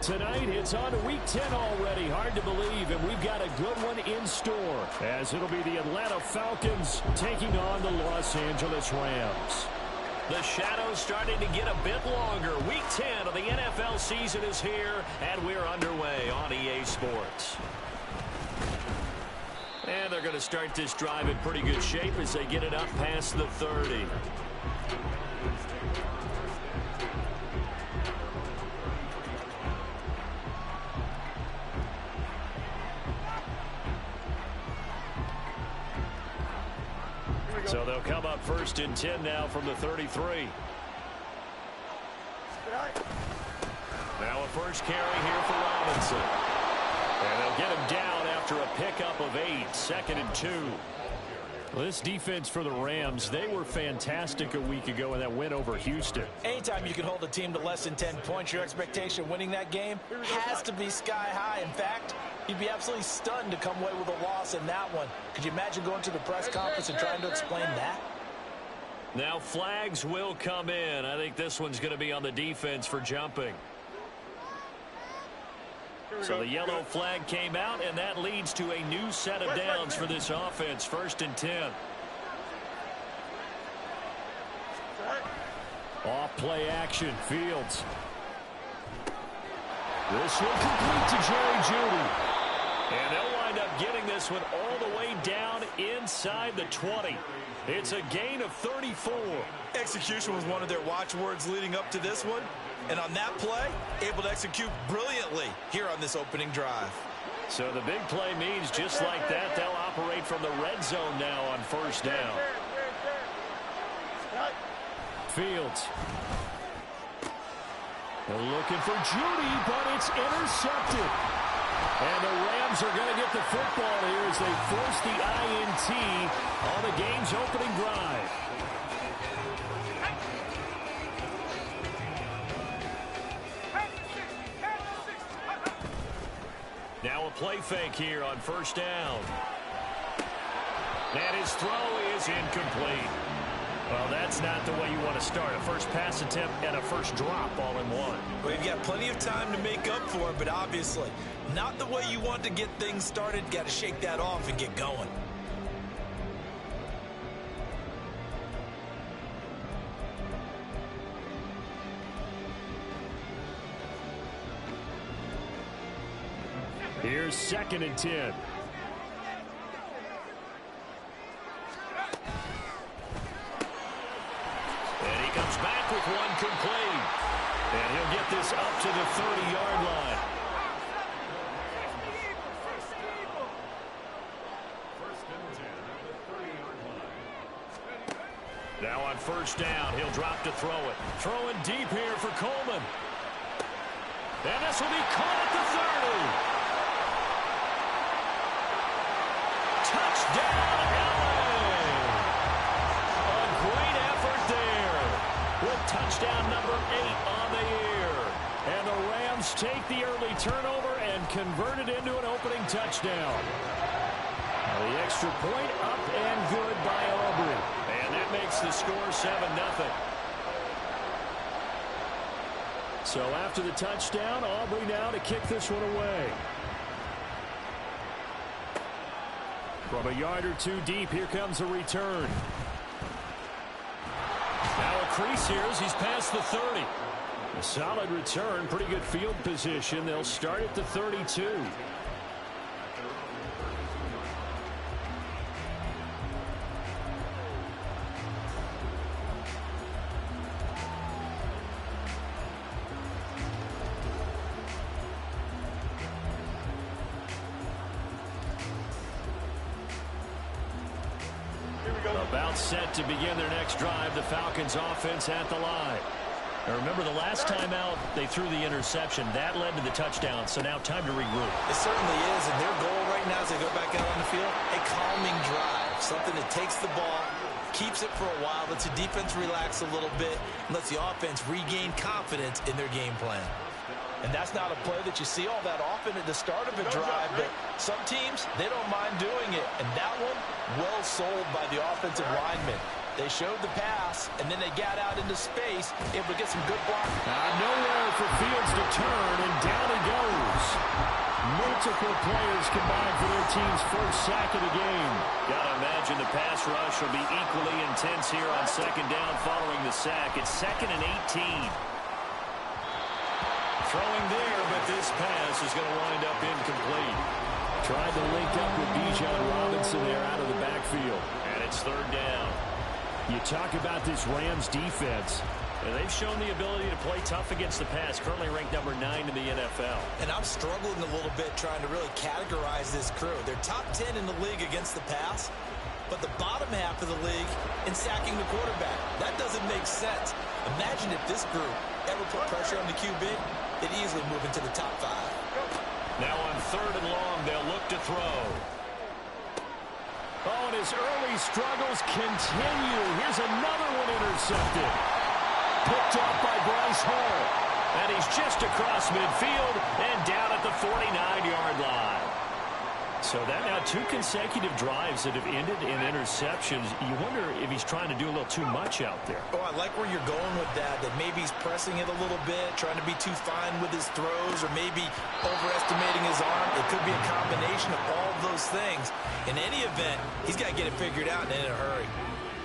Tonight, it's on to Week 10 already. Hard to believe, and we've got a good one in store, as it'll be the Atlanta Falcons taking on the Los Angeles Rams. The shadow's starting to get a bit longer. Week 10 of the NFL season is here, and we're underway on EA Sports. And they're going to start this drive in pretty good shape as they get it up past the 30. So they'll come up 1st and 10 now from the 33. Now a first carry here for Robinson. And they'll get him down after a pickup of 8, 2nd and 2. Well, this defense for the Rams, they were fantastic a week ago in that win over Houston. Anytime you can hold a team to less than 10 points, your expectation winning that game has to be sky high. In fact, you'd be absolutely stunned to come away with a loss in that one. Could you imagine going to the press conference and trying to explain that? Now flags will come in. I think this one's going to be on the defense for jumping. So the yellow flag came out, and that leads to a new set of downs for this offense. 1st and 10. Off play action, Fields. This one complete to Jerry Jeudy. And they'll wind up getting this one all the way down inside the 20. It's a gain of 34. Execution was one of their watchwords leading up to this one. And on that play, able to execute brilliantly here on this opening drive. So the big play means just like that, they'll operate from the red zone now on 1st down. Fields. They're looking for Jeudy, but it's intercepted. And the Rams are going to get the football here as they force the INT on the game's opening drive. Now a play fake here on 1st down. And his throw is incomplete. Well, that's not the way you want to start. A first pass attempt and a first drop all in one. Well, you've got plenty of time to make up for it, but obviously not the way you want to get things started. Got to shake that off and get going. Here's 2nd and 10. And he comes back with one complete. And he'll get this up to the 30-yard line. Now on 1st down, he'll drop to throw it. Throwing deep here for Coleman. And this will be caught at the 30. Touchdown, LA! A great effort there with touchdown number 8 on the year. And the Rams take the early turnover and convert it into an opening touchdown. The extra point up and good by Aubrey. And that makes the score 7-0. So after the touchdown, Aubrey now to kick this one away. From a yard or two deep, here comes a return. Now a crease here as he's past the 30. A solid return, pretty good field position. They'll start at the 32. About set to begin their next drive. The Falcons offense at the line. Now remember, the last time out, they threw the interception. That led to the touchdown, so now time to regroup. It certainly is, and their goal right now as they go back out on the field, a calming drive. Something that takes the ball, keeps it for a while, lets the defense relax a little bit, and lets the offense regain confidence in their game plan. And that's not a play that you see all that often at the start of a drive, but some teams, they don't mind doing it. And that one, well sold by the offensive lineman. They showed the pass, and then they got out into space, able to get some good blocking. Nowhere for Fields to turn, and down he multiple players combined for their team's first sack of the game. Gotta imagine the pass rush will be equally intense here on second down following the sack. It's 2nd and 18. Throwing there, but this pass is going to wind up incomplete. Tried to link up with Bijan Robinson there out of the backfield. And it's 3rd down. You talk about this Rams defense. And they've shown the ability to play tough against the pass, currently ranked number 9 in the NFL. And I'm struggling a little bit trying to really categorize this crew. They're top 10 in the league against the pass, but the bottom half of the league in sacking the quarterback. That doesn't make sense. Imagine if this group ever put pressure on the QB, they'd easily move into the top 5. Now on 3rd and long, they'll look to throw. Oh, and his early struggles continue. Here's another one intercepted. Picked up by Bryce Hall. And he's just across midfield and down at the 49-yard line. So that now 2 consecutive drives that have ended in interceptions. You wonder if he's trying to do a little too much out there. Oh, I like where you're going with that maybe he's pressing it a little bit, trying to be too fine with his throws, or maybe overestimating his arm. It could be a combination of all of those things. In any event, he's got to get it figured out and in a hurry.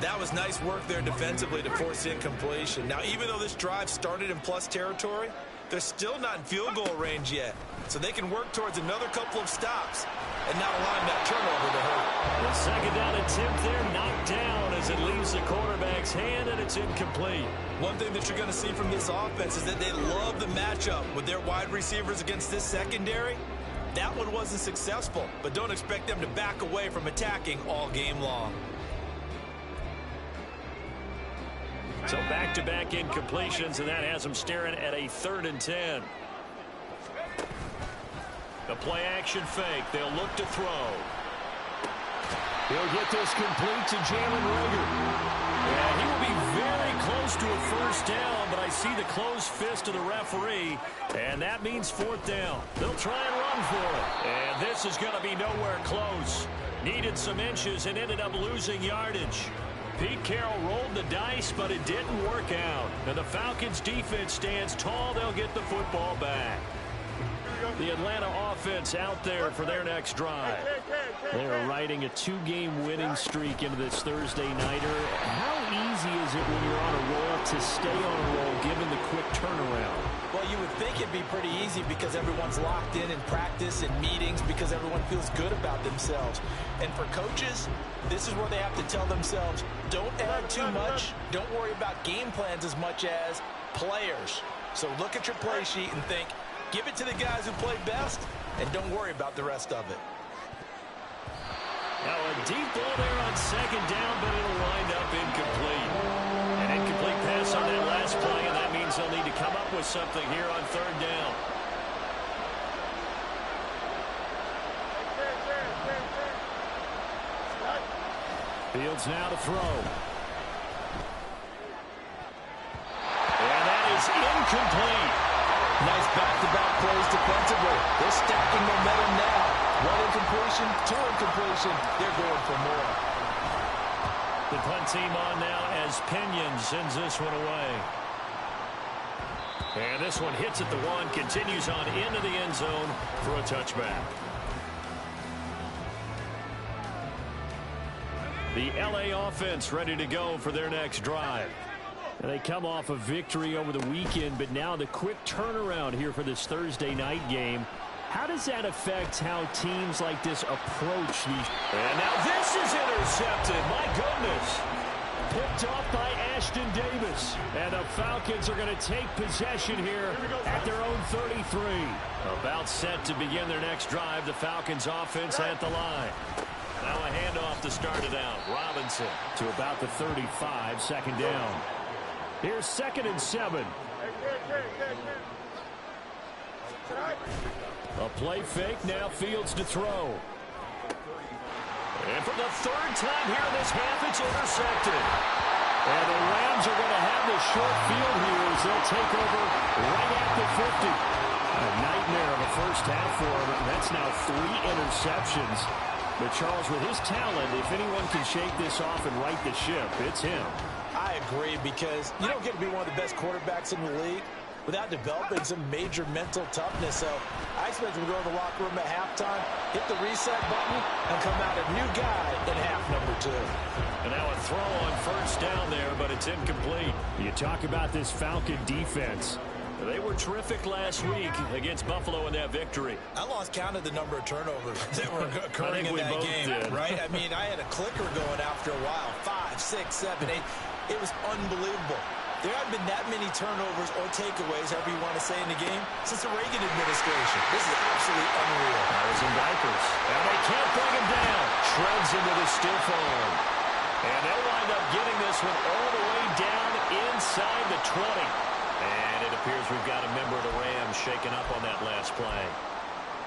That was nice work there defensively to force incompletion. Now, even though this drive started in plus territory, they're still not in field goal range yet. So they can work towards another couple of stops and not allowing that turnover to hurt. The second down attempt there knocked down as it leaves the quarterback's hand, and it's incomplete. One thing that you're going to see from this offense is that they love the matchup with their wide receivers against this secondary. That one wasn't successful, but don't expect them to back away from attacking all game long. So back-to-back incompletions, and that has them staring at a 3rd and 10. The play-action fake. They'll look to throw. He'll get this complete to Jalen Reagor. Yeah, he will be very close to a first down, but I see the closed fist of the referee, and that means 4th down. They'll try and run for it. And this is going to be nowhere close. Needed some inches and ended up losing yardage. Pete Carroll rolled the dice, but it didn't work out. And the Falcons' defense stands tall. They'll get the football back. The Atlanta offense out there for their next drive. They're riding a 2-game winning streak into this Thursday nighter. How easy is it when you're on a roll to stay on a roll given the quick turnaround? Well, you would think it'd be pretty easy because everyone's locked in practice and meetings because everyone feels good about themselves. And for coaches, this is where they have to tell themselves, don't add too much. Don't worry about game plans as much as players. So look at your play sheet and think, give it to the guys who play best, and don't worry about the rest of it. Now a deep ball there on 2nd down, but it'll wind up incomplete. An incomplete pass on that last play, and that means they'll need to come up with something here on 3rd down. Fields now to throw. And that is incomplete. Nice back-to-back plays defensively. They're stacking momentum now. 1 incompletion, 2 incompletion. They're going for more. The punt team on now as Pinion sends this one away. And this one hits at the 1, continues on into the end zone for a touchback. The LA offense ready to go for their next drive. And they come off a victory over the weekend, but now the quick turnaround here for this Thursday night game. How does that affect how teams like this approach these? And now this is intercepted. My goodness. Picked off by Ashton Davis. And the Falcons are going to take possession here at their own 33. About set to begin their next drive. The Falcons offense at the line. Now a handoff to start it out. Robinson to about the 35, 2nd down. Here's 2nd and 7. A play fake, now Fields to throw. And for the 3rd time here in this half, it's intercepted. And the Rams are going to have the short field here as they'll take over right at the 50. A nightmare of a first half for him. That's now 3 interceptions. But Charles, with his talent, if anyone can shake this off and right the ship, it's him. I agree, because you don't get to be one of the best quarterbacks in the league without developing some major mental toughness. So I expect him to go to the locker room at halftime, hit the reset button, and come out a new guy in half number 2. And now a throw on first down there, but it's incomplete. You talk about this Falcon defense. They were terrific last week against Buffalo in that victory. I lost count of the number of turnovers that were occurring in that game, right? I mean, I had a clicker going after a while. 5, 6, 7, 8. It was unbelievable. There haven't been that many turnovers or takeaways, however you want to say, in the game since the Reagan administration. This is absolutely unreal. I was in diapers. And they can't bring him down. Shreds into the stiff arm. And they'll wind up getting this one all the way down inside the 20. And it appears we've got a member of the Rams shaken up on that last play.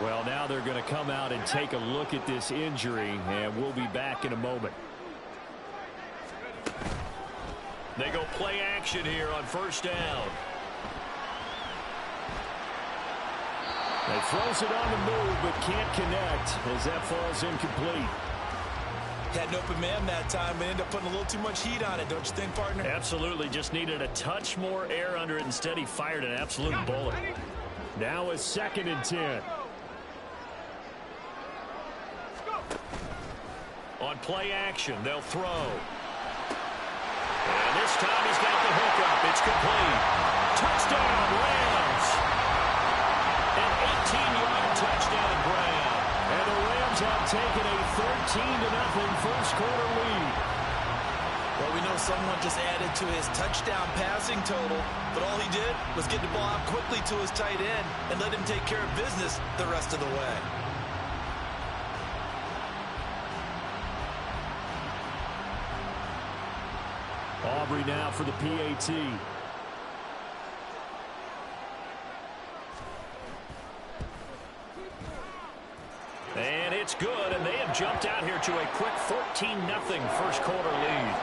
Well, now they're going to come out and take a look at this injury, and we'll be back in a moment. They go play action here on first down. They throws it on the move, but can't connect as that falls incomplete. Had an open man that time, but ended up putting a little too much heat on it, don't you think, partner? Absolutely. Just needed a touch more air under it. Instead, he fired an absolute bullet. Now a 2nd and 10. On play action, they'll throw. And this time he's got the hookup. It's complete. Touchdown, Rams. An 18-yard touchdown grab. And the Rams have taken a 13-0 first quarter lead. Well, we know someone just added to his touchdown passing total, but all he did was get the ball out quickly to his tight end and let him take care of business the rest of the way. Aubrey now for the PAT. And it's good, and they have jumped out here to a quick 14-0 first quarter lead.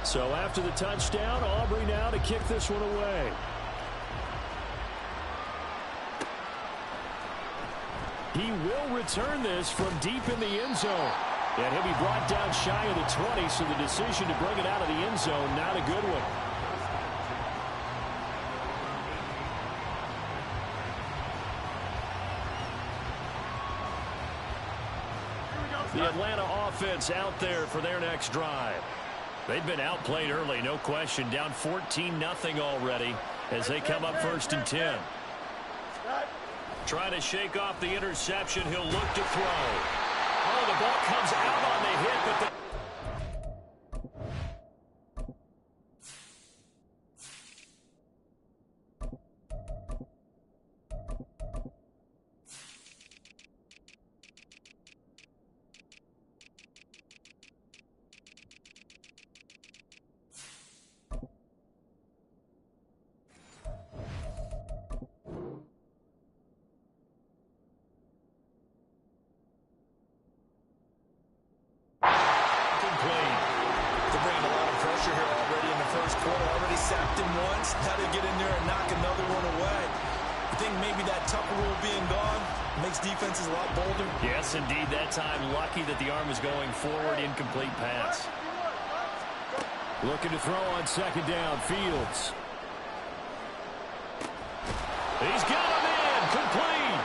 So after the touchdown, Aubrey now to kick this one away. He will return this from deep in the end zone. And he'll be brought down shy of the 20, so the decision to bring it out of the end zone, not a good one. The Atlanta offense out there for their next drive. They've been outplayed early, no question. Down 14-0 already as they come up 1st and 10. Trying to shake off the interception. He'll look to throw. Oh, the ball comes out on the hit, but the sacked him once, had to get in there and knock another one away. I think maybe that Tucker rule being gone makes defenses a lot bolder. Yes, indeed. That time, lucky that the arm was going forward. Incomplete pass. Looking to throw on 2nd down. Fields. He's got him in. Complete.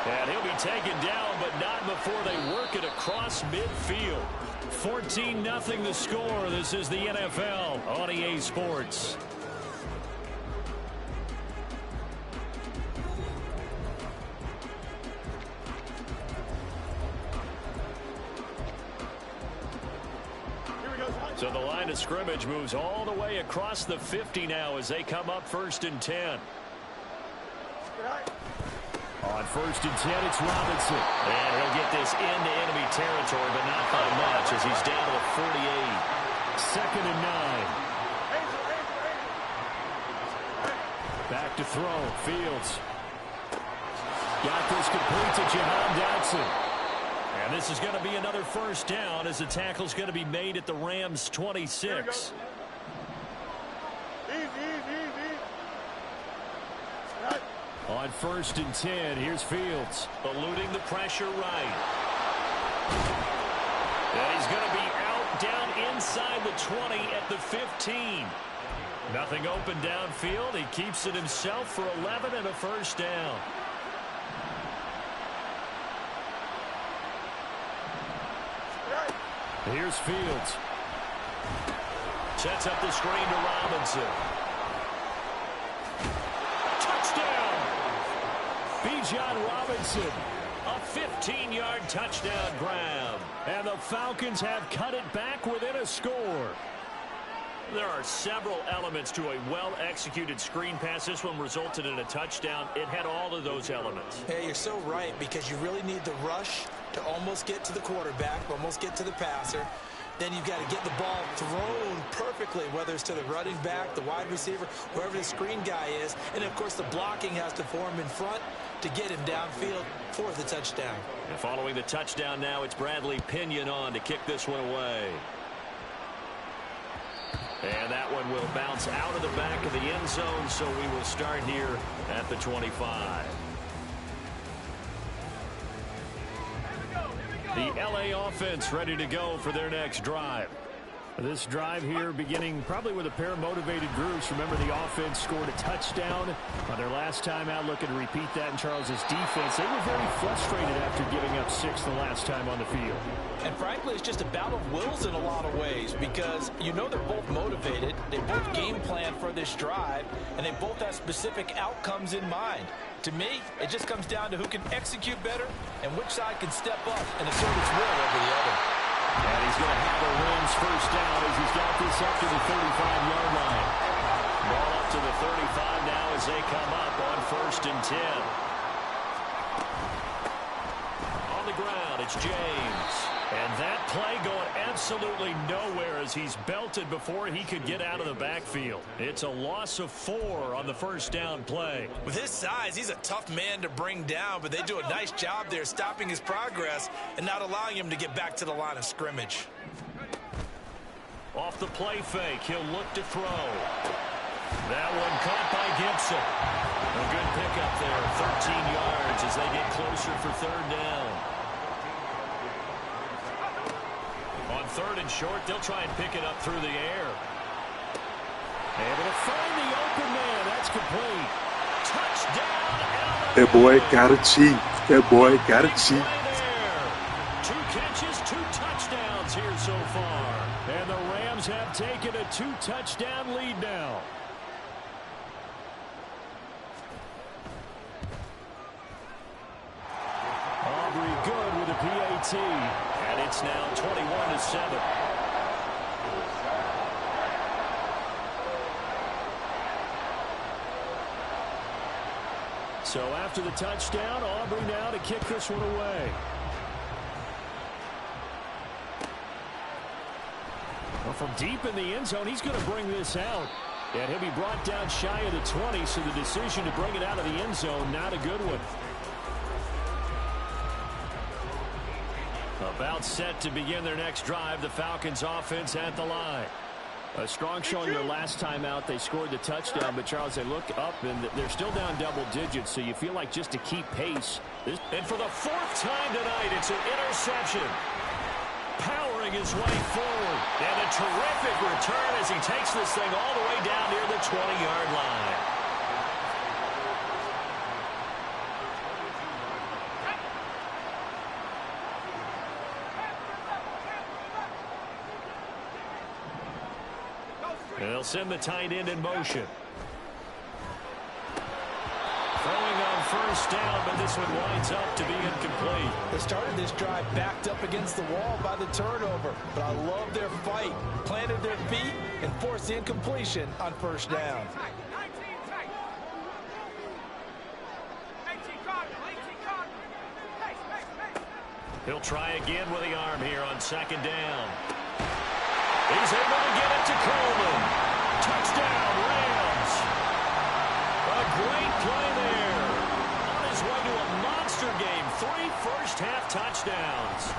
And he'll be taken down, but not before they work it across midfield. 14-0 the score. This is the NFL on EA Sports. So the line of scrimmage moves all the way across the 50 now as they come up 1st and 10. On 1st and 10, it's Robinson. And he'll get this into enemy territory, but not by much as he's down to the 48. 2nd and 9. Back to throw. Fields. Got this complete to Jahan Dotson. And this is going to be another first down as the tackle's going to be made at the Rams' 26. On 1st and 10, here's Fields. Eluding the pressure right. And he's going to be out down inside the 20 at the 15. Nothing open downfield. He keeps it himself for 11 and a first down. Here's Fields. Sets up the screen to Robinson. Touchdown! Bijan Robinson. A 15-yard touchdown grab. And the Falcons have cut it back within a score. There are several elements to a well-executed screen pass. This one resulted in a touchdown. It had all of those elements. Yeah, you're so right, because you really need the rush to almost get to the quarterback, almost get to the passer. Then you've got to get the ball thrown perfectly, whether it's to the running back, the wide receiver, wherever the screen guy is. And, of course, the blocking has to form in front to get him downfield for the touchdown. And following the touchdown now, it's Bradley Pinion on to kick this one away. And that one will bounce out of the back of the end zone, so we will start here at the 25. The LA offense ready to go for their next drive. This drive here beginning probably with a pair of motivated groups. Remember, the offense scored a touchdown on their last time out, looking to repeat that in Charles's defense. They were very frustrated after giving up 6 the last time on the field. And frankly, it's just a battle of wills in a lot of ways, because you know they're both motivated. They both game plan for this drive, and they both have specific outcomes in mind. To me, it just comes down to who can execute better and which side can step up and assert its will over the other. And he's going to have a Rams first down as he's got this up to the 35-yard line. Ball up to the 35 now as they come up on 1st and 10. On the ground, it's James. And that play going absolutely nowhere as he's belted before he could get out of the backfield. It's a loss of 4 on the first down play. With his size, he's a tough man to bring down, but they do a nice job there stopping his progress and not allowing him to get back to the line of scrimmage. Off the play fake, he'll look to throw. That one caught by Gibson. A good pickup there, 13 yards as they get closer for 3rd down. On 3rd and short, they'll try and pick it up through the air. Able to find the open man. That's complete. Touchdown. That boy got it cheap. That boy got it cheap. 2 catches, 2 touchdowns here so far. And the Rams have taken a 2-touchdown lead now. Aubrey good with a PAT. And it's now 21-7. So after the touchdown, Aubrey now to kick this one away. Well, from deep in the end zone, he's going to bring this out. And he'll be brought down shy of the 20, so the decision to bring it out of the end zone, not a good one. About set to begin their next drive, the Falcons offense at the line. A strong showing their last time out. They scored the touchdown, but Charles, they look up and they're still down double digits, so you feel like just to keep pace. And for the 4th time tonight, it's an interception. Powering his way forward. And a terrific return as he takes this thing all the way down near the 20-yard line. And they'll send the tight end in motion. Throwing on 1st down, but this one winds up to be incomplete. They started this drive backed up against the wall by the turnover, but I love their fight. Planted their feet and forced the incompletion on 1st down. He'll try again with the arm here on 2nd down. He's able to get it to Coleman. Touchdown, Rams. A great play there. On his way to a monster game. 3 first-half touchdowns.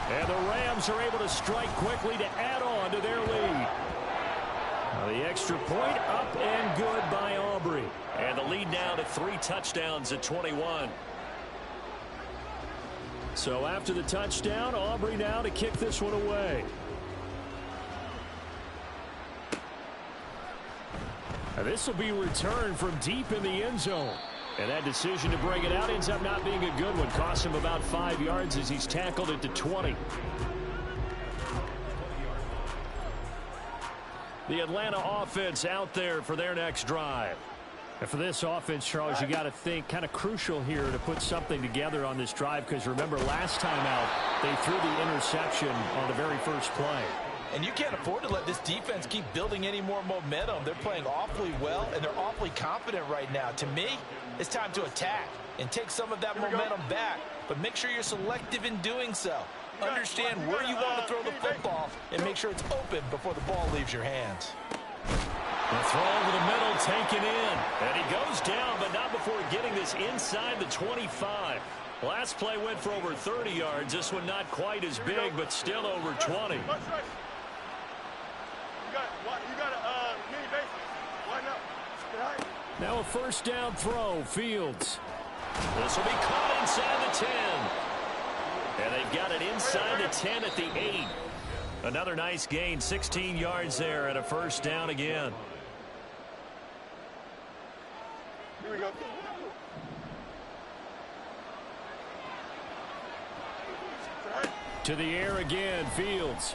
Falcons are able to strike quickly to add on to their lead. The extra point up and good by Aubrey. And the lead now to 3 touchdowns at 21. So after the touchdown, Aubrey now to kick this one away. This will be returned from deep in the end zone. And that decision to bring it out ends up not being a good one. Costs him about 5 yards as he's tackled it to 20. The Atlanta offense out there for their next drive. And for this offense, Charles, you got to think kind of crucial here to put something together on this drive, because remember last time out they threw the interception on the very first play. And you can't afford to let this defense keep building any more momentum. They're playing awfully well, and they're awfully confident right now. To me, it's time to attack and take some of that momentum back, but make sure you're selective in doing so. Understand where you want to throw the football and make sure it's open before the ball leaves your hands. The throw over the middle taken in. And he goes down, but not before getting this inside the 25. Last play went for over 30 yards. This one not quite as big, but still over 20. Now a first down throw, Fields. This will be caught inside the 10. And they've got it inside the 10 at the 8. Another nice gain, 16 yards there, and a first down again. Here we go. To the air again, Fields.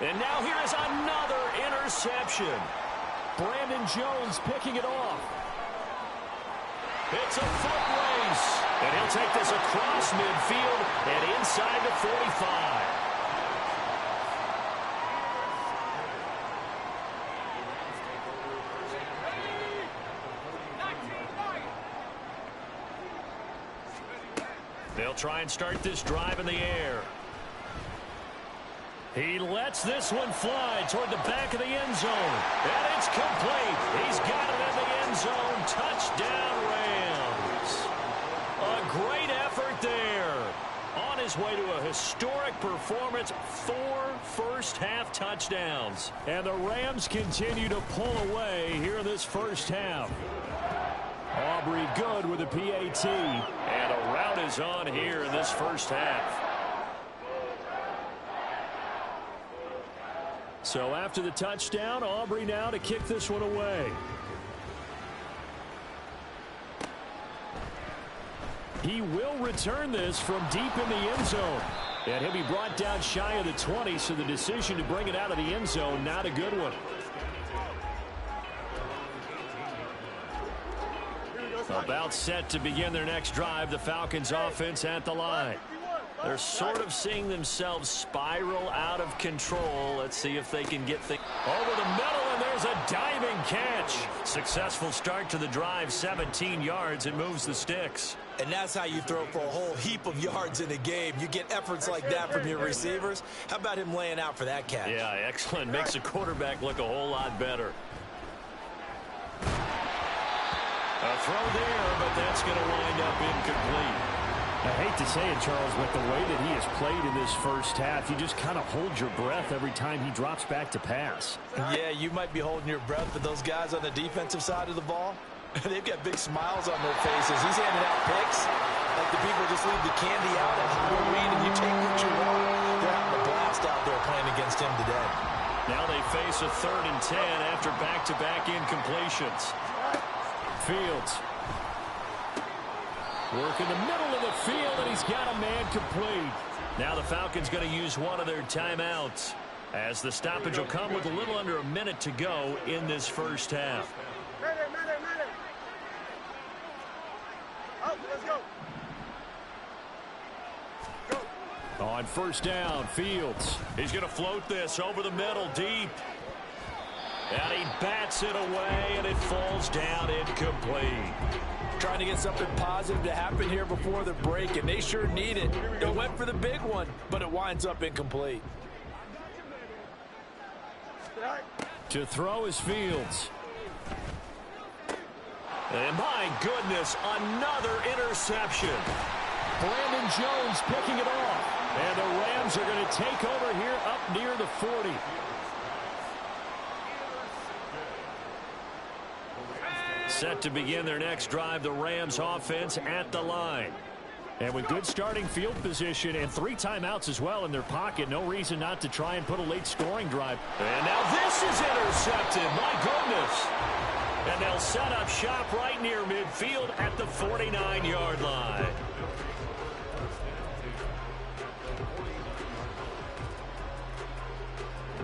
And now here is another interception. Brandon Jones picking it off. It's a foot race. And he'll take this across midfield and inside the 45. They'll try and start this drive in the air. He lets this one fly toward the back of the end zone. And it's complete. He's got it in the end zone. Touchdown, Rams. A great effort there. On his way to a historic performance, 4 first-half touchdowns. And the Rams continue to pull away here in this first half. Aubrey good with a PAT. And a rout is on here in this first half. So after the touchdown, Aubrey now to kick this one away. He will return this from deep in the end zone. And he'll be brought down shy of the 20, so the decision to bring it out of the end zone, not a good one. About set to begin their next drive, the Falcons offense at the line. They're sort of seeing themselves spiral out of control. Let's see if they can get things over the middle, and there's a diving catch. Successful start to the drive, 17 yards, and moves the sticks. And that's how you throw for a whole heap of yards in a game. You get efforts like that from your receivers. How about him laying out for that catch? Yeah, excellent. Makes the quarterback look a whole lot better. A throw there, but that's going to wind up incomplete. I hate to say it, Charles, but the way that he has played in this first half, you just kind of hold your breath every time he drops back to pass. Yeah, you might be holding your breath, but those guys on the defensive side of the ball, they've got big smiles on their faces. He's handing out picks like the people just leave the candy out at Halloween, and you take what you want. They're having a blast out there playing against him today. Now they face a 3rd and 10 after back-to-back incompletions. Fields. Work in the middle of the field, and he's got a man complete. Now the Falcons going to use one of their timeouts, as the stoppage will come with a little under a minute to go in this first half. Let's go. On first down, Fields. He's going to float this over the middle deep. And he bats it away, and it falls down incomplete. Trying to get something positive to happen here before the break, and they sure need it. They went for the big one, but it winds up incomplete. To throw is Fields. And my goodness, another interception. Brandon Jones picking it off. And the Rams are going to take over here up near the 40. Set to begin their next drive, the Rams offense at the line. And with good starting field position and 3 timeouts as well in their pocket, no reason not to try and put a late scoring drive. And now this is intercepted. My goodness. And they'll set up shop right near midfield at the 49-yard line.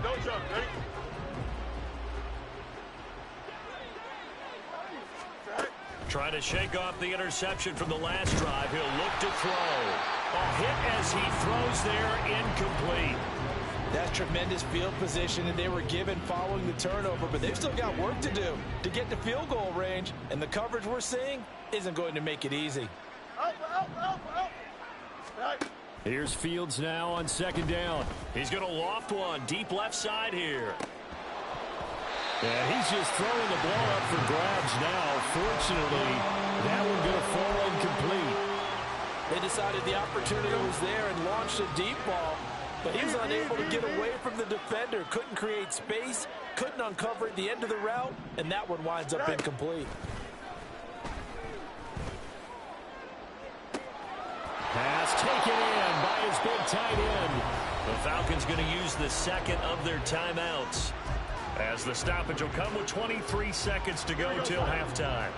No jump, ready? Trying to shake off the interception from the last drive. He'll look to throw. A hit as he throws there, incomplete. That's tremendous field position, and they were given following the turnover, but they've still got work to do to get to field goal range, and the coverage we're seeing isn't going to make it easy. Here's Fields now on second down. He's going to loft one deep left side here. And he's just throwing the ball up for grabs now. Fortunately, that one going to fall incomplete. They decided the opportunity was there and launched a deep ball, but he was unable to get away from the defender. Couldn't create space, couldn't uncover at the end of the route, and that one winds up incomplete. Pass taken in by his big tight end. The Falcons going to use the second of their timeouts, as the stoppage will come with 23 seconds to go till halftime.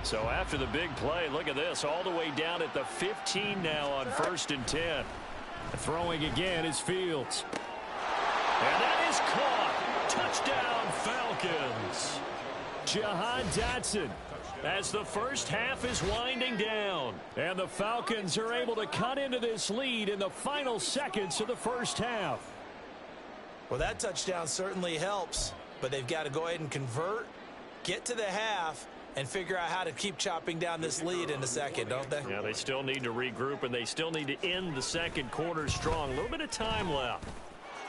So after the big play, look at this, all the way down at the 15 now on 1st and 10. Throwing again is Fields. And that is caught. Touchdown, Falcons. Jahan Dotson, as the first half is winding down. And the Falcons are able to cut into this lead in the final seconds of the first half. Well, that touchdown certainly helps, but they've got to go ahead and convert, get to the half, and figure out how to keep chopping down this lead in a second, don't they? Yeah, they still need to regroup, and they still need to end the second quarter strong. A little bit of time left.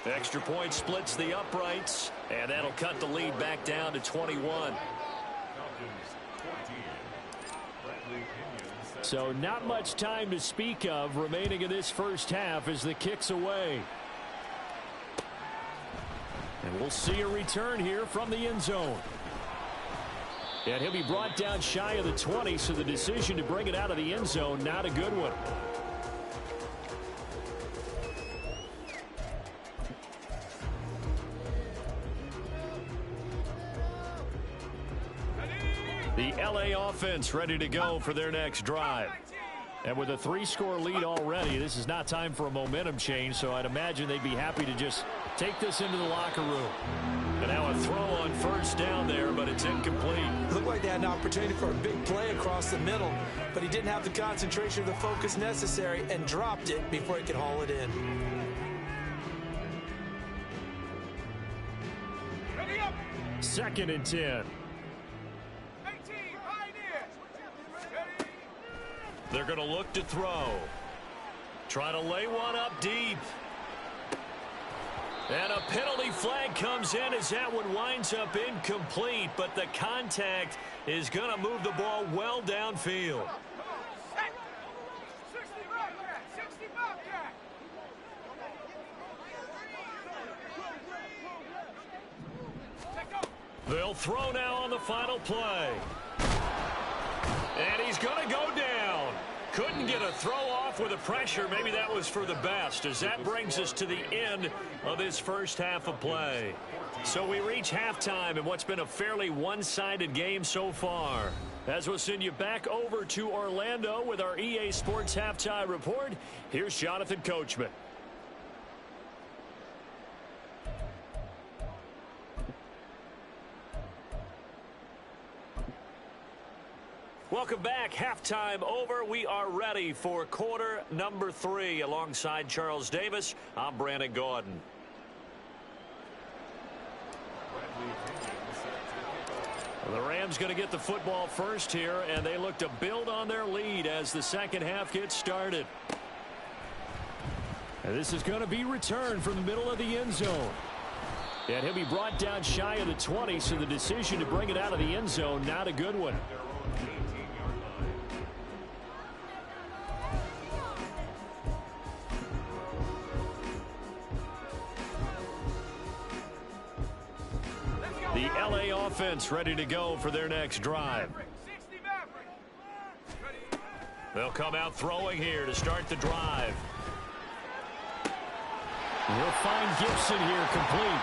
Extra point splits the uprights, and that'll cut the lead back down to 21. So not much time to speak of remaining in this first half as the kick's away. And we'll see a return here from the end zone. And he'll be brought down shy of the 20, so the decision to bring it out of the end zone, not a good one. The LA offense ready to go for their next drive. And with a 3-score lead already, this is not time for a momentum change, so I'd imagine they'd be happy to just take this into the locker room. And now a throw on first down there, but it's incomplete. Looked like they had an opportunity for a big play across the middle, but he didn't have the concentration or the focus necessary and dropped it before he could haul it in. Second and 10. They're going to look to throw. Try to lay one up deep. And a penalty flag comes in as that one winds up incomplete, but the contact is going to move the ball well downfield. They'll throw now on the final play. And he's going to go down. Couldn't get a throw off with the pressure. Maybe that was for the best, as that brings us to the end of this first half of play. So we reach halftime in what's been a fairly one-sided game so far. As we'll send you back over to Orlando with our EA Sports Halftime Report, here's Jonathan Coachman. Welcome back. Halftime over. We are ready for quarter number 3. Alongside Charles Davis, I'm Brandon Gaudin. The Rams going to get the football first here, and they look to build on their lead as the second half gets started. And this is going to be returned from the middle of the end zone. And he'll be brought down shy of the 20, so the decision to bring it out of the end zone, not a good one. LA offense ready to go for their next drive. They'll come out throwing here to start the drive. We'll find Gibson here complete.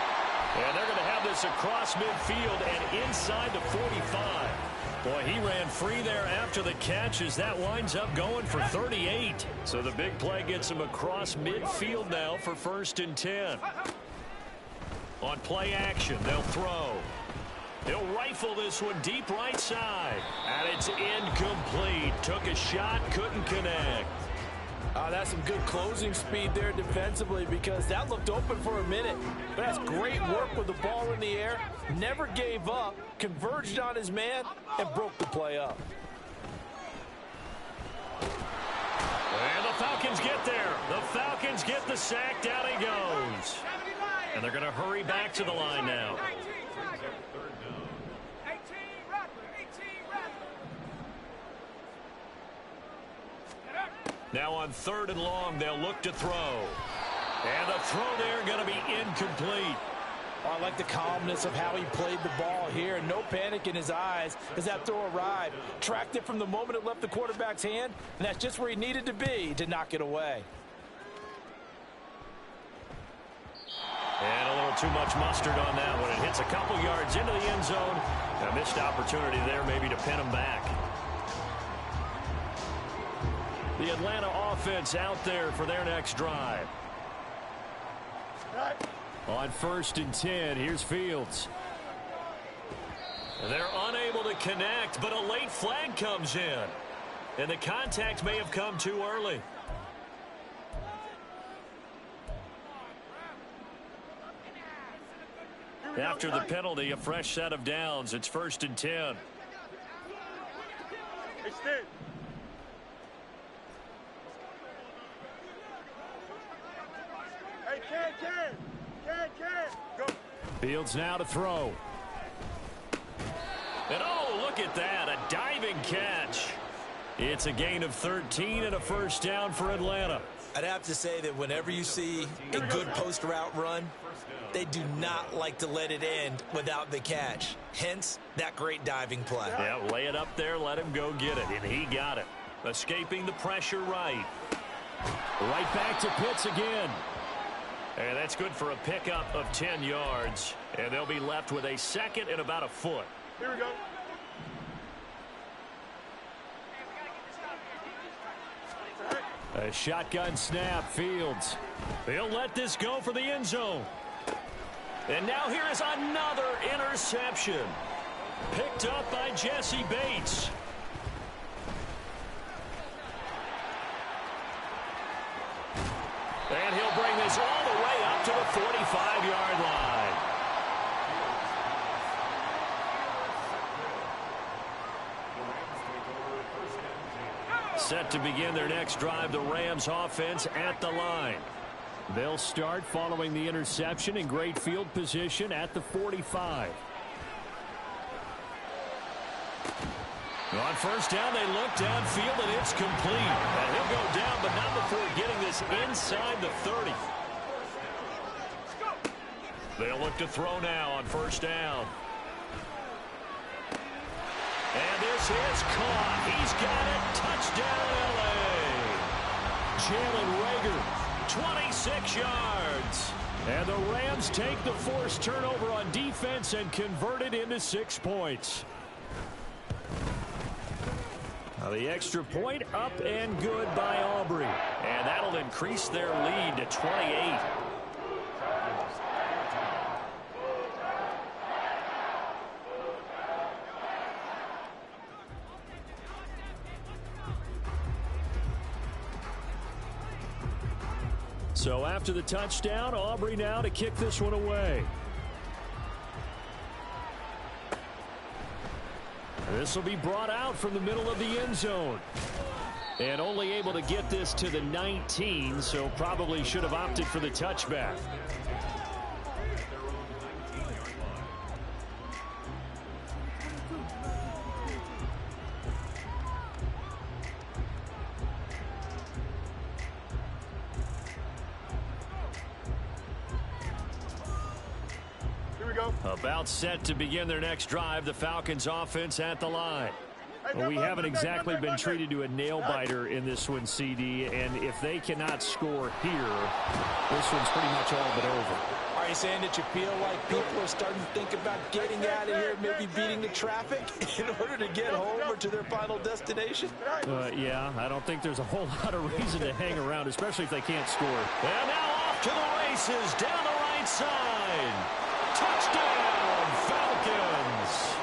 And they're going to have this across midfield and inside the 45. Boy, he ran free there after the catch as that winds up going for 38. So the big play gets him across midfield now for 1st and 10. On play action, they'll throw. He'll rifle this one deep right side. And it's incomplete. Took a shot, couldn't connect. That's some good closing speed there defensively because that looked open for a minute. But that's great work with the ball in the air. Never gave up, converged on his man, and broke the play up. And the Falcons get there. The Falcons get the sack. Down he goes. And they're going to hurry back to the line now. Now on 3rd and long, they'll look to throw. And the throw there going to be incomplete. I like the calmness of how he played the ball here. No panic in his eyes as that throw arrived. Tracked it from the moment it left the quarterback's hand, and that's just where he needed to be to knock it away. And a little too much mustard on that one. It hits a couple yards into the end zone. A missed opportunity there maybe to pin him back. The Atlanta offense out there for their next drive. On 1st and 10, here's Fields. They're unable to connect, but a late flag comes in. And the contact may have come too early. After the penalty, a fresh set of downs. It's 1st and 10. Hey, Steve. Go. Fields now to throw. And oh, look at that, a diving catch. It's a gain of 13 and a 1st down for Atlanta. I'd have to say that whenever you see a good post route run, they do not like to let it end without the catch. Hence, that great diving play. Yeah, lay it up there, let him go get it, and he got it. Escaping the pressure right. Right back to Pitts again. And that's good for a pickup of 10 yards. And they'll be left with a 2nd and about a foot. Here we go. A shotgun snap, Fields. He'll let this go for the end zone. And now here is another interception. Picked up by Jesse Bates. And he'll bring this all the way up to the 45-yard line. Set to begin their next drive, the Rams offense at the line. They'll start following the interception in great field position at the 45. On 1st down, they look downfield, and it's complete. And he'll go down, but not before getting this inside the 30. They'll look to throw now on 1st down. And this is caught. He's got it. Touchdown, L.A. Jalen Reagor, 26 yards. And the Rams take the forced turnover on defense and convert it into 6 points. Now the extra point up and good by Aubrey. And that'll increase their lead to 28. So after the touchdown, Aubrey now to kick this one away. This will be brought out from the middle of the end zone. And only able to get this to the 19, so probably should have opted for the touchback. Here we go. go. About set to begin their next drive, the Falcons offense at the line. Well, we haven't exactly been treated to a nail-biter in this one, CD, and if they cannot score here, this one's pretty much all but over. Are you saying that you feel like people are starting to think about getting out of here, maybe beating the traffic in order to get home or to their final destination? Yeah, I don't think there's a whole lot of reason to hang around, especially if they can't score. And now off to the races down the right side. Touchdown, Falcons!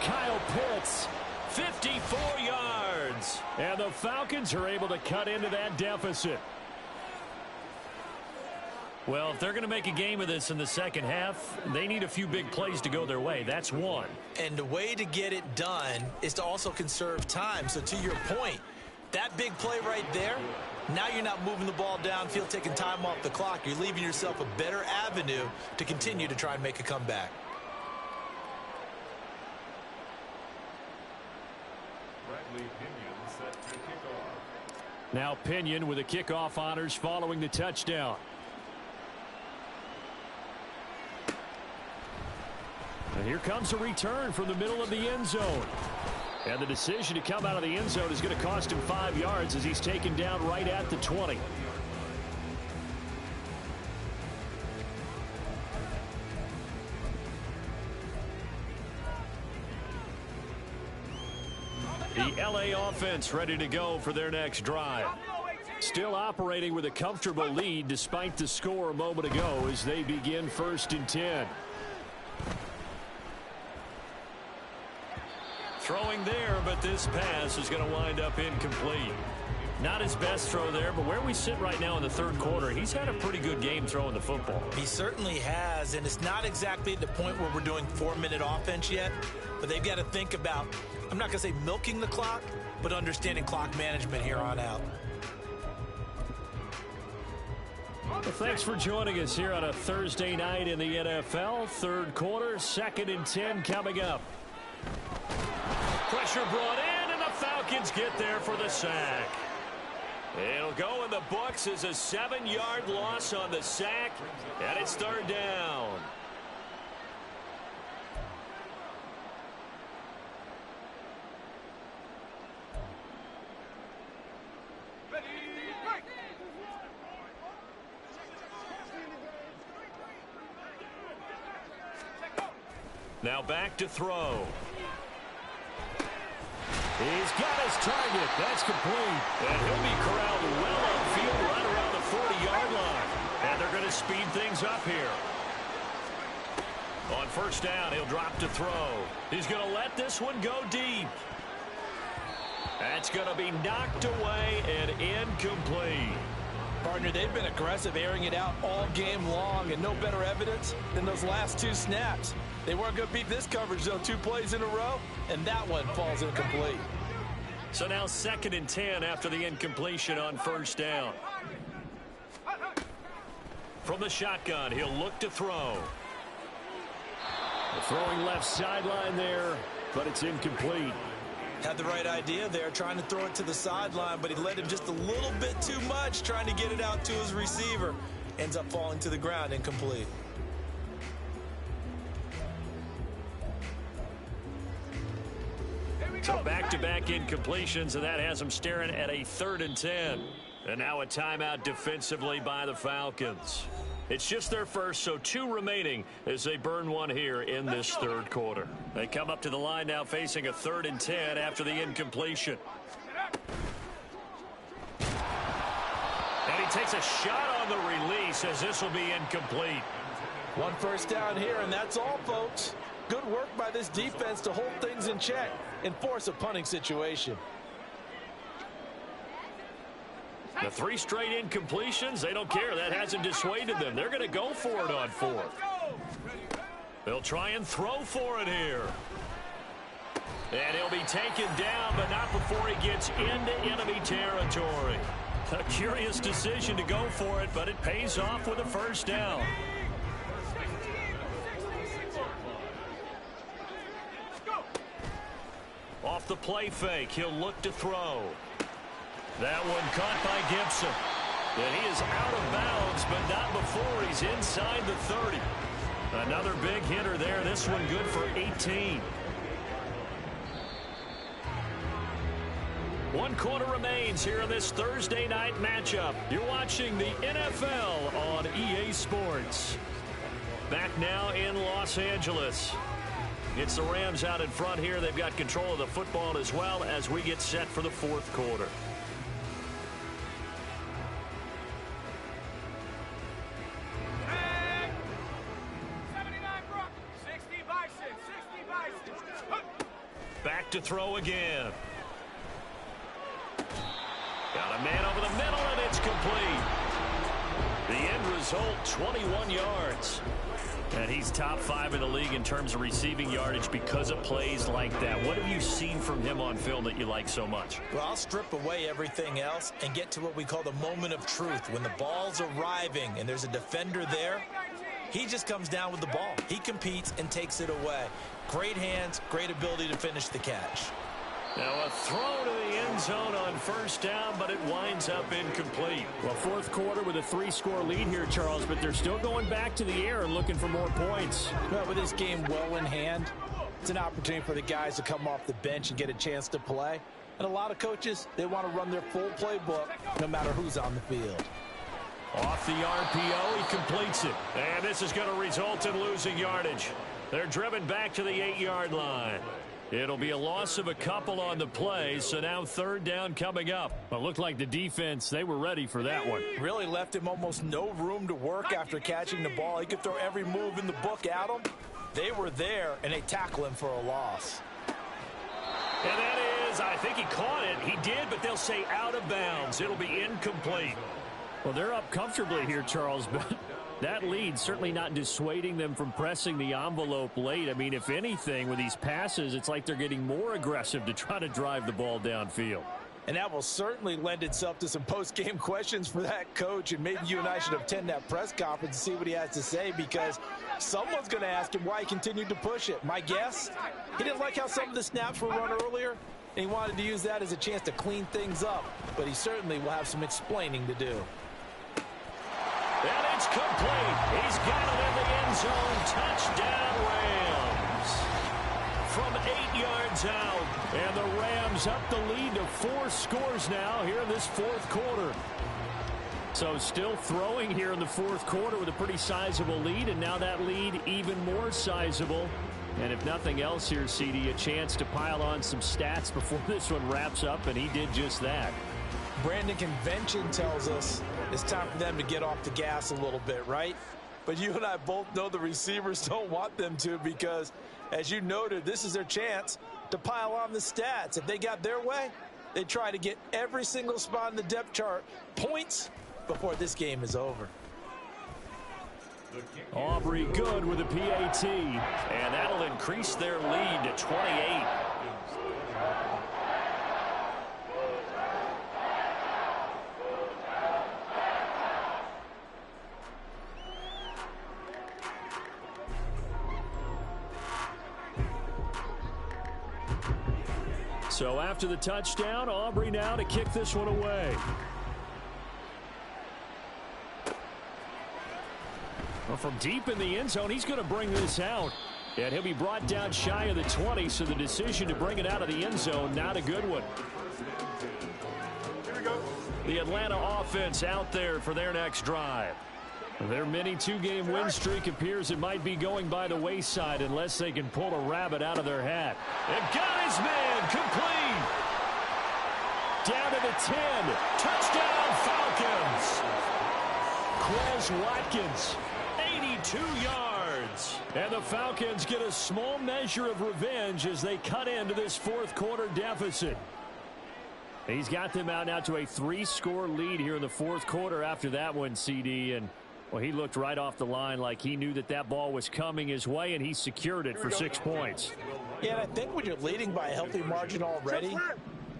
Kyle Pitts, 54 yards. And the Falcons are able to cut into that deficit. Well, if they're going to make a game of this in the second half, they need a few big plays to go their way. That's one. And the way to get it done is to also conserve time. So to your point, that big play right there, now you're not moving the ball downfield, taking time off the clock. You're leaving yourself a better avenue to continue to try and make a comeback. Now Pinion with the kickoff honors following the touchdown. And here comes a return from the middle of the end zone. And the decision to come out of the end zone is going to cost him 5 yards as he's taken down right at the 20. The LA offense ready to go for their next drive. Still operating with a comfortable lead despite the score a moment ago as they begin 1st and 10. Throwing there, but this pass is going to wind up incomplete. Not his best throw there, but where we sit right now in the third quarter, he's had a pretty good game throwing the football. He certainly has, and it's not exactly at the point where we're doing 4-minute offense yet, but they've got to think about, I'm not going to say milking the clock, but understanding clock management here on out. Well, thanks for joining us here on a Thursday night in the NFL. Third quarter, 2nd and 10 coming up. Pressure brought in, and the Falcons get there for the sack. It'll go in the books as a 7-yard loss on the sack, and it's 3rd down. Now back to throw. He's got his target. That's complete. And he'll be corralled well upfield right around the 40-yard line. And they're going to speed things up here. On 1st down, he'll drop to throw. He's going to let this one go deep. That's going to be knocked away and incomplete. Partner, they've been aggressive, airing it out all game long, and no better evidence than those last 2 snaps. They weren't going to beat this coverage, though, 2 plays in a row, and that one falls incomplete. So now 2nd and 10 after the incompletion on 1st down. From the shotgun, he'll look to throw. Throwing left sideline there, but it's incomplete. Had the right idea there, trying to throw it to the sideline, but he led him just a little bit too much, trying to get it out to his receiver. Ends up falling to the ground, incomplete. So back-to-back incompletions, and that has them staring at a 3rd and 10. And now a timeout defensively by the Falcons. It's just their first, so 2 remaining as they burn one here in this 3rd quarter. They come up to the line now facing a 3rd and 10 after the incompletion. And he takes a shot on the release as this will be incomplete. 1 first down here, and that's all, folks. Good work by this defense to hold things in check and force a punting situation. The 3 straight incompletions, they don't care. That hasn't dissuaded them. They're going to go for it on 4th. They'll try and throw for it here. And he'll be taken down, but not before he gets into enemy territory. A curious decision to go for it, but it pays off with a 1st down. Off the play fake, he'll look to throw. That one caught by Gibson. And he is out of bounds, but not before he's inside the 30. Another big hitter there. This one good for 18. 1 quarter remains here in this Thursday night matchup. You're watching the NFL on EA Sports. Back now in Los Angeles. It's the Rams out in front here. They've got control of the football as well as we get set for the fourth quarter. Back to throw again. Got a man over the middle, and it's complete. The end result, 21 yards. And he's top 5 in the league in terms of receiving yardage because of plays like that. What have you seen from him on film that you like so much? Well, I'll strip away everything else and get to what we call the moment of truth. When the ball's arriving and there's a defender there, he just comes down with the ball. He competes and takes it away. Great hands, great ability to finish the catch. Now a throw to the end zone on first down, but it winds up incomplete. Well, fourth quarter with a 3-score lead here, Charles, but they're still going back to the air and looking for more points. Well, with this game well in hand, it's an opportunity for the guys to come off the bench and get a chance to play. And a lot of coaches, they want to run their full playbook no matter who's on the field. Off the RPO, he completes it. And this is going to result in losing yardage. They're driven back to the 8-yard line. It'll be a loss of a couple on the play, so now third down coming up. Well, it looked like the defense, they were ready for that one. Really left him almost no room to work after catching the ball. He could throw every move in the book at him. They were there, and they tackle him for a loss. And that is, I think he caught it. He did, but they'll say out of bounds. It'll be incomplete. Well, they're up comfortably here, Charles, but that lead certainly not dissuading them from pressing the envelope late. I mean, if anything, with these passes, it's like they're getting more aggressive to try to drive the ball downfield. And that will certainly lend itself to some post-game questions for that coach, and maybe you and I should attend that press conference and see what he has to say, because someone's going to ask him why he continued to push it. My guess, he didn't like how some of the snaps were run earlier, and he wanted to use that as a chance to clean things up, but he certainly will have some explaining to do. And it's complete. He's got it in the end zone. Touchdown, Rams. From 8 yards out. And the Rams up the lead to 4 scores now here in this fourth quarter. So still throwing here in the fourth quarter with a pretty sizable lead. And now that lead even more sizable. And if nothing else here, CD, a chance to pile on some stats before this one wraps up. And he did just that. Brandon, convention tells us it's time for them to get off the gas a little bit, right? But you and I both know the receivers don't want them to, because, as you noted, this is their chance to pile on the stats. If they got their way, they try to get every single spot in the depth chart points before this game is over. Aubrey good with a PAT, and that'll increase their lead to 28. So after the touchdown, Aubrey now to kick this one away. Well, from deep in the end zone, he's going to bring this out. And he'll be brought down shy of the 20, so the decision to bring it out of the end zone, not a good one. Here we go. The Atlanta offense out there for their next drive. Their mini 2-game win streak appears it might be going by the wayside unless they can pull a rabbit out of their hat. And got his man complete. Down to the 10. Touchdown Falcons. Quez Watkins, 82 yards. And the Falcons get a small measure of revenge as they cut into this fourth quarter deficit. He's got them out now to a 3-score lead here in the fourth quarter after that one, CD. And well, he looked right off the line like he knew that that ball was coming his way, and he secured it for 6 points. Yeah, and I think when you're leading by a healthy margin already,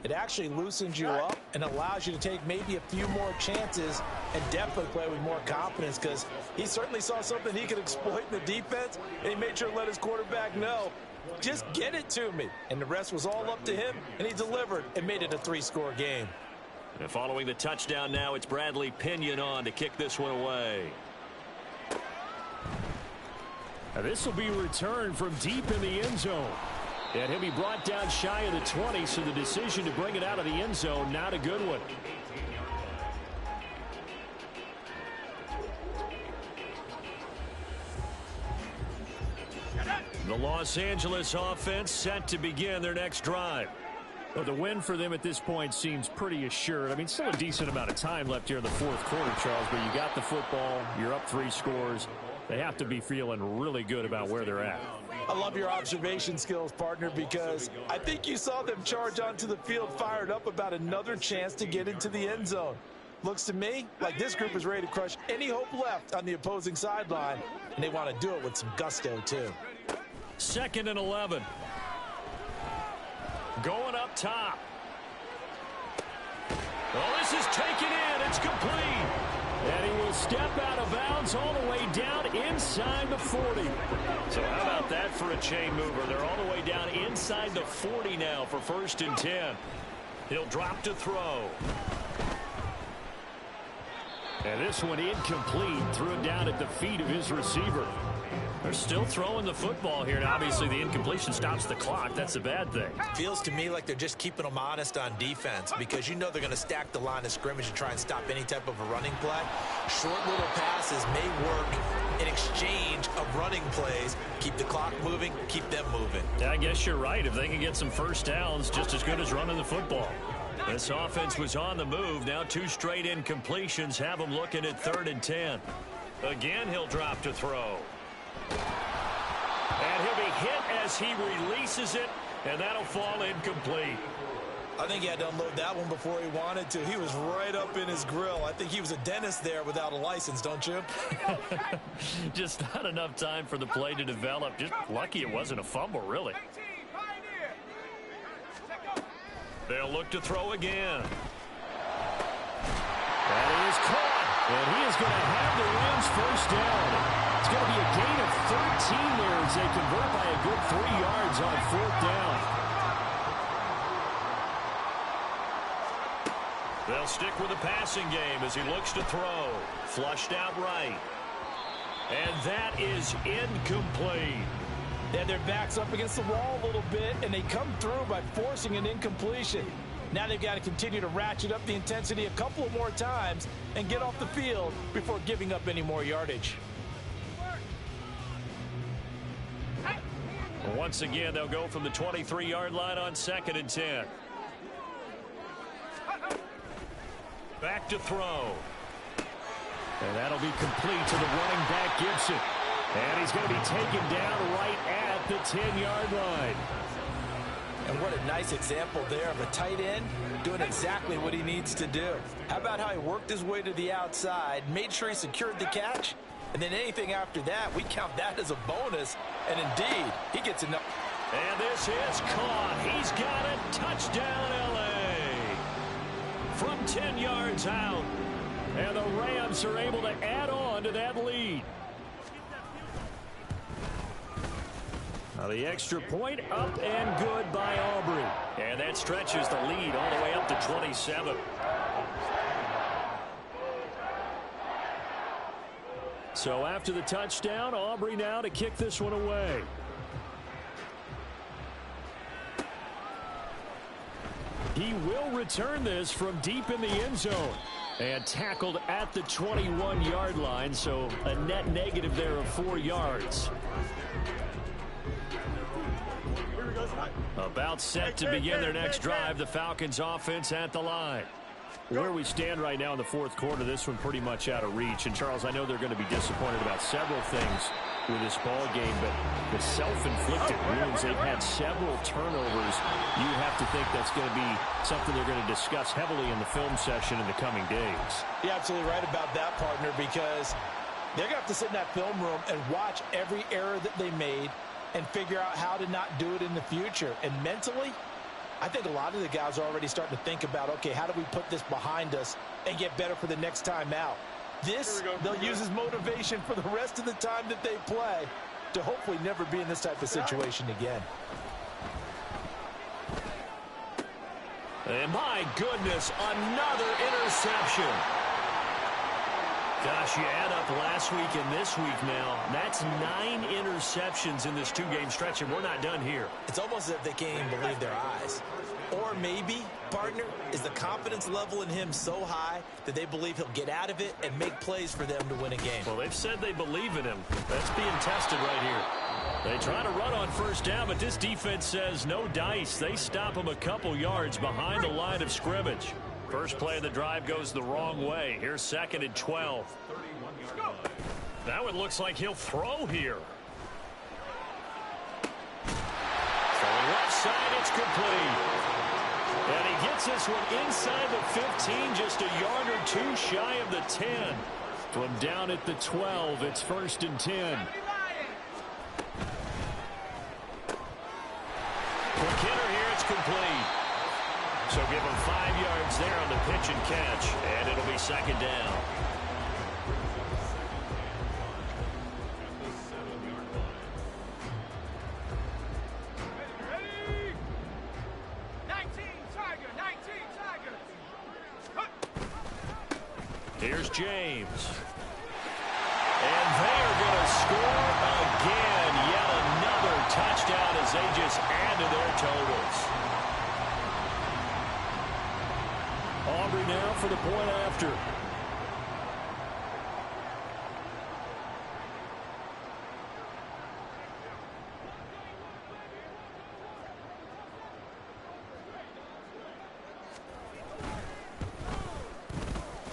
it actually loosens you up and allows you to take maybe a few more chances and definitely play with more confidence, because he certainly saw something he could exploit in the defense, and he made sure to let his quarterback know, just get it to me. And the rest was all up to him, and he delivered and made it a 3-score game. And following the touchdown now, it's Bradley Pinion on to kick this one away. Now this will be returned from deep in the end zone. And he'll be brought down shy of the 20, so the decision to bring it out of the end zone, not a good one. The Los Angeles offense set to begin their next drive. Well, the win for them at this point seems pretty assured. I mean, still a decent amount of time left here in the fourth quarter, Charles, but you got the football, you're up 3 scores. They have to be feeling really good about where they're at. I love your observation skills, partner, because I think you saw them charge onto the field fired up about another chance to get into the end zone. Looks to me like this group is ready to crush any hope left on the opposing sideline, and they want to do it with some gusto, too. 2nd and 11. Going up top. Oh, this is taken in. It's complete. And he will step out of bounds all the way down inside the 40. So how about that for a chain mover? They're all the way down inside the 40 now for 1st and 10. He'll drop to throw. And this one incomplete. Threw it down at the feet of his receiver. They're still throwing the football here, and obviously the incompletion stops the clock. That's a bad thing. Feels to me like they're just keeping them honest on defense, because you know they're going to stack the line of scrimmage and try and stop any type of a running play. Short little passes may work in exchange of running plays. Keep the clock moving, keep them moving. Yeah, I guess you're right. If they can get some first downs, just as good as running the football. This offense was on the move. Now 2 straight incompletions have them looking at 3rd and 10. Again, he'll drop to throw. And he'll be hit as he releases it, and that'll fall incomplete. I think he had to unload that one before he wanted to. He was right up in his grill. I think he was a dentist there without a license, don't you? Just not enough time for the play to develop. Just lucky it wasn't a fumble, really. They'll look to throw again. That is caught, and he is going to have the Rams first down. It's going to be a gain of 13 there as they convert by a good 3 yards on 4th down. They'll stick with the passing game as he looks to throw. Flushed out right. And that is incomplete. They had their backs up against the wall a little bit, and they come through by forcing an incompletion. Now they've got to continue to ratchet up the intensity a couple of more times and get off the field before giving up any more yardage. Once again, they'll go from the 23-yard line on 2nd and 10. Back to throw. And that'll be complete to the running back, Gibson. And he's going to be taken down right at the 10-yard line. And what a nice example there of a tight end doing exactly what he needs to do. How about how he worked his way to the outside, made sure he secured the catch, and then anything after that, we count that as a bonus. And indeed, he gets enough. And this is caught. He's got it. Touchdown, L.A. From 10 yards out. And the Rams are able to add on to that lead. Now the extra point up and good by Aubrey. And that stretches the lead all the way up to 27. So after the touchdown, Aubrey now to kick this one away. He will return this from deep in the end zone. And tackled at the 21-yard line, so a net negative there of 4 yards. About set to begin their next drive, the Falcons offense at the line. Where we stand right now in the fourth quarter, this one pretty much out of reach. And, Charles, I know they're going to be disappointed about several things with this ball game, but the self-inflicted wounds, they've had several turnovers. You have to think that's going to be something they're going to discuss heavily in the film session in the coming days. You're absolutely right about that, partner, because they're going to have to sit in that film room and watch every error that they made and figure out how to not do it in the future. And mentally, I think a lot of the guys are already starting to think about, okay, how do we put this behind us and get better for the next time out? This, they'll use as motivation for the rest of the time that they play to hopefully never be in this type of situation again. And my goodness, another interception. Gosh, you add up last week and this week now. That's 9 interceptions in this 2-game stretch, and we're not done here. It's almost as if they can't even believe their eyes. Or maybe, partner, is the confidence level in him so high that they believe he'll get out of it and make plays for them to win a game. Well, they've said they believe in him. That's being tested right here. They try to run on first down, but this defense says no dice. They stop him a couple yards behind the line of scrimmage. First play of the drive goes the wrong way. Here's 2nd and 12. Now it looks like he'll throw here. Throwing left side, it's complete. And he gets this one inside the 15, just a yard or 2 shy of the 10. From down at the 12, it's 1st and 10. Quick hitter here, it's complete. So give him 5 yards there on the pitch and catch, and it'll be 2nd down. Here's James. And they're going to score again. Yet another touchdown as they just add to their totals. Aubrey now for the point after.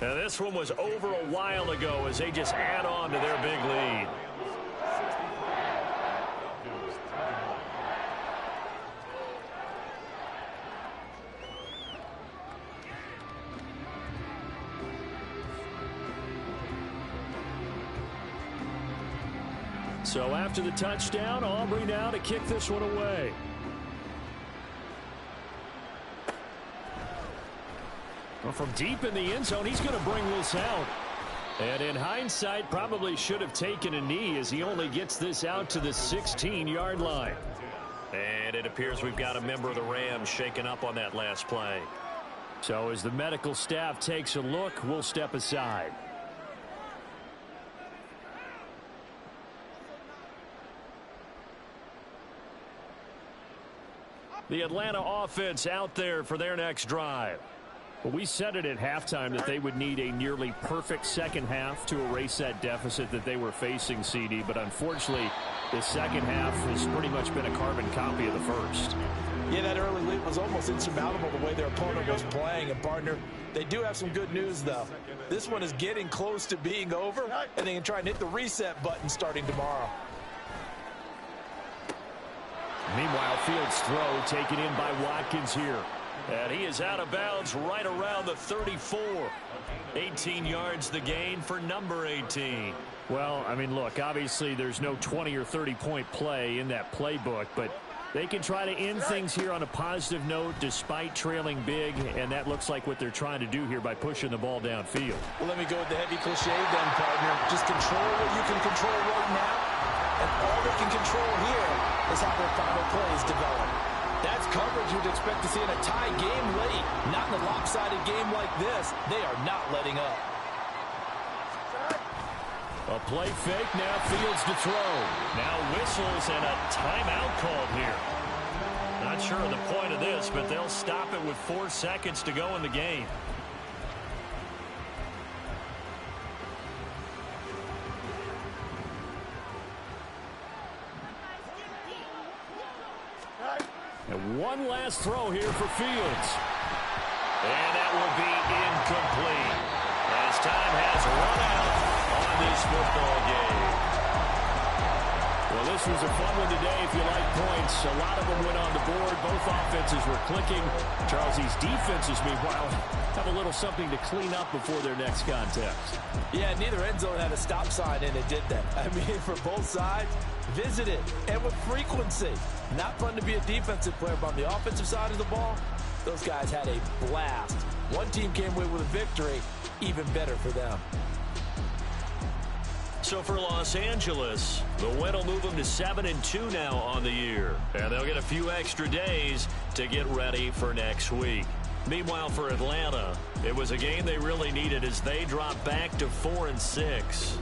Now this one was over a while ago as they just add on to their big lead. So after the touchdown, Aubrey now to kick this one away. Well, from deep in the end zone, he's going to bring this out. And in hindsight, probably should have taken a knee as he only gets this out to the 16-yard line. And it appears we've got a member of the Rams shaken up on that last play. So as the medical staff takes a look, we'll step aside. The Atlanta offense out there for their next drive. Well, we said it at halftime that they would need a nearly perfect second half to erase that deficit that they were facing, CD. But unfortunately, the second half has pretty much been a carbon copy of the first. Yeah, that early lead was almost insurmountable the way their opponent was playing. And, partner, they do have some good news, though. This one is getting close to being over, and they can try and hit the reset button starting tomorrow. Meanwhile, Fields' throw taken in by Watkins here. And he is out of bounds right around the 34. 18 yards the gain for number 18. Well, I mean, look, obviously there's no 20 or 30-point play in that playbook, but they can try to end things here on a positive note despite trailing big, and that looks like what they're trying to do here by pushing the ball downfield. Well, let me go with the heavy cliche then, partner. Just control what you can control right now, and all they can control here is how their final plays develop. That's coverage you'd expect to see in a tie game late. Not in a lopsided game like this. They are not letting up. A play fake, now Fields to throw. Now whistles and a timeout called here. Not sure of the point of this, but they'll stop it with 4 seconds to go in the game. And one last throw here for Fields. And that will be incomplete as time has run out on this football game. Well, this was a fun one today if you like points. A lot of them went on the board. Both offenses were clicking. Charles, these defenses, meanwhile, have a little something to clean up before their next contest. Yeah, neither end zone had a stop sign in it, did they? I mean, for both sides, visited and with frequency. Not fun to be a defensive player, but on the offensive side of the ball, those guys had a blast. One team came away with a victory, even better for them. So for Los Angeles, the win will move them to 7-2 now on the year. And they'll get a few extra days to get ready for next week. Meanwhile, for Atlanta, it was a game they really needed as they dropped back to 4-6.